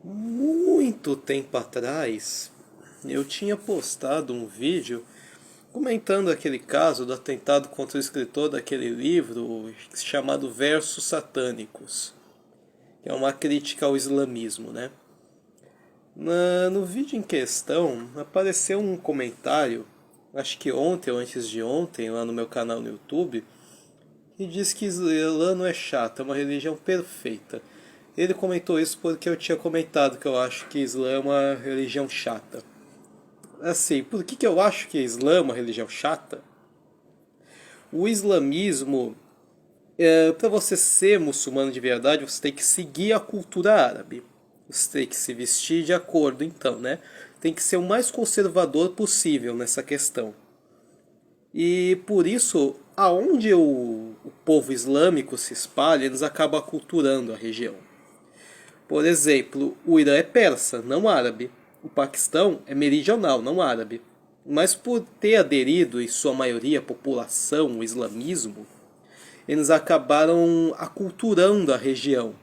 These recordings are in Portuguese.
Muito tempo atrás, eu tinha postado um vídeo comentando aquele caso do atentado contra o escritor daquele livro chamado Versos Satânicos, que é uma crítica ao islamismo, né? No vídeo em questão, apareceu um comentário, acho que ontem ou antes de ontem, lá no meu canal no YouTube, que diz que Islã não é chato, é uma religião perfeita. Ele comentou isso porque eu tinha comentado que eu acho que Islã é uma religião chata. Assim, por que eu acho que Islã é uma religião chata? O islamismo, para você ser muçulmano de verdade, você tem que seguir a cultura árabe. Você tem que se vestir de acordo, então, né? Tem que ser o mais conservador possível nessa questão. E por isso, aonde o povo islâmico se espalha, eles acabam aculturando a região. Por exemplo, o Irã é persa, não árabe. O Paquistão é meridional, não árabe. Mas por ter aderido, em sua maioria, a população, o islamismo, eles acabaram aculturando a região.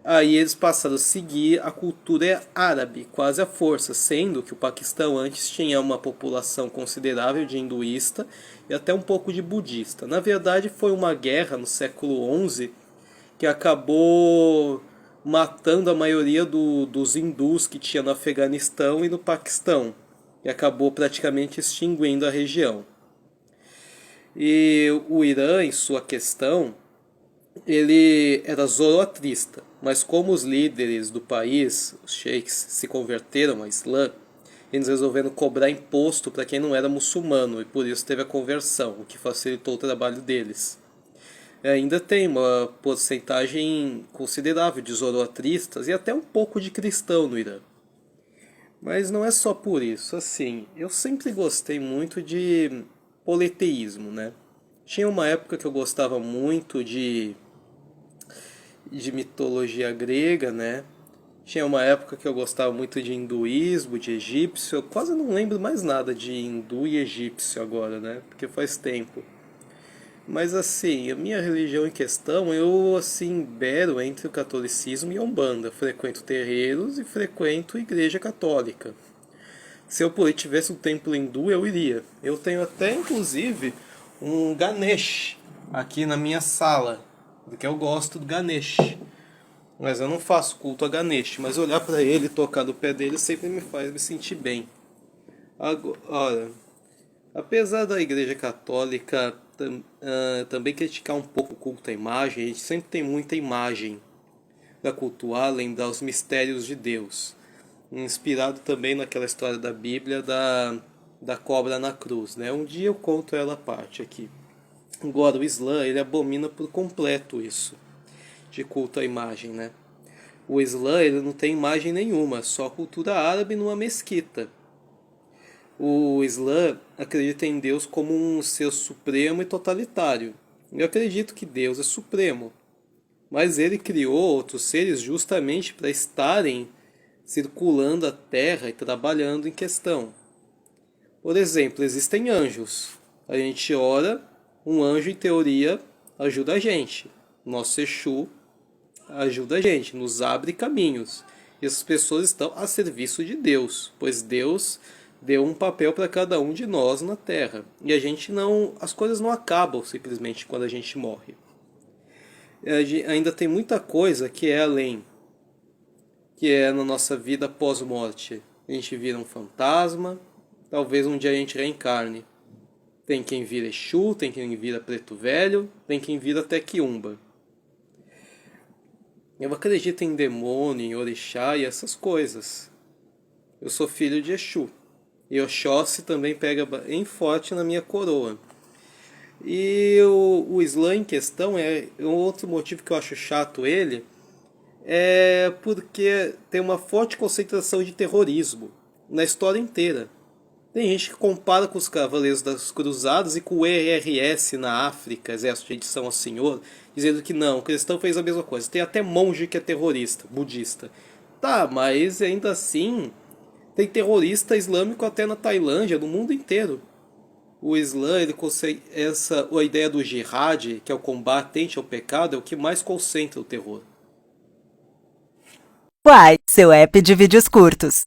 Aí eles passaram a seguir a cultura árabe, quase à força, sendo que o Paquistão antes tinha uma população considerável de hinduísta e até um pouco de budista. Na verdade, foi uma guerra no século XI que acabou matando a maioria dos hindus que tinha no Afeganistão e no Paquistão, e acabou praticamente extinguindo a região. E o Irã, em sua questão, ele era zoroastrista, mas como os líderes do país, os sheiks, se converteram ao Islã, eles resolveram cobrar imposto para quem não era muçulmano, e por isso teve a conversão, o que facilitou o trabalho deles. Ainda tem uma porcentagem considerável de zoroatristas e até um pouco de cristão no Irã. Mas não é só por isso, assim, eu sempre gostei muito de politeísmo, né? Tinha uma época que eu gostava muito de mitologia grega, né? Tinha uma época que eu gostava muito de hinduísmo, de egípcio. Eu quase não lembro mais nada de hindu e egípcio agora, né? Porque faz tempo. Mas assim, a minha religião em questão, eu assim bero entre o catolicismo e a Umbanda. Frequento terreiros e frequento igreja católica. Se eu por aí tivesse um templo hindu, eu iria. Eu tenho até inclusive um Ganesh aqui na minha sala, porque eu gosto do Ganesh. Mas eu não faço culto a Ganesh, mas olhar para ele e tocar no pé dele sempre me faz me sentir bem. Agora, apesar da Igreja Católica também criticar um pouco o culto à imagem, a gente sempre tem muita imagem para cultuar, lembrar os mistérios de Deus. Inspirado também naquela história da Bíblia da cobra na cruz, né? Um dia eu conto ela à parte aqui. Agora, o Islã, ele abomina por completo isso, de culto à imagem, né? O Islã, ele não tem imagem nenhuma, só cultura árabe numa mesquita. O Islã acredita em Deus como um ser supremo e totalitário. Eu acredito que Deus é supremo, mas ele criou outros seres justamente para estarem circulando a Terra e trabalhando em questão. Por exemplo, existem anjos. A gente ora, um anjo em teoria ajuda a gente. Nosso Exu ajuda a gente, nos abre caminhos. E essas pessoas estão a serviço de Deus, pois Deus deu um papel para cada um de nós na Terra. E a gente não, as coisas não acabam simplesmente quando a gente morre. Ainda tem muita coisa que é além, que é na nossa vida pós-morte. A gente vira um fantasma, talvez um dia a gente reencarne. Tem quem vira Exu, tem quem vira Preto Velho, tem quem vira até Quiumba. Eu acredito em demônio, em orixá e essas coisas. Eu sou filho de Exu. E Oxóssi também pega bem forte na minha coroa. E o Islã em questão é um outro motivo que eu acho chato ele, é porque tem uma forte concentração de terrorismo na história inteira. Tem gente que compara com os Cavaleiros das Cruzadas e com o ERS na África, Exército de Edição ao Senhor, dizendo que não, o cristão fez a mesma coisa. Tem até monge que é terrorista, budista. Tá, mas ainda assim tem terrorista islâmico até na Tailândia, no mundo inteiro. O Islã, ele consegue, a ideia do jihad, que é o combate ao pecado, é o que mais concentra o terror. Quai, seu app de vídeos curtos.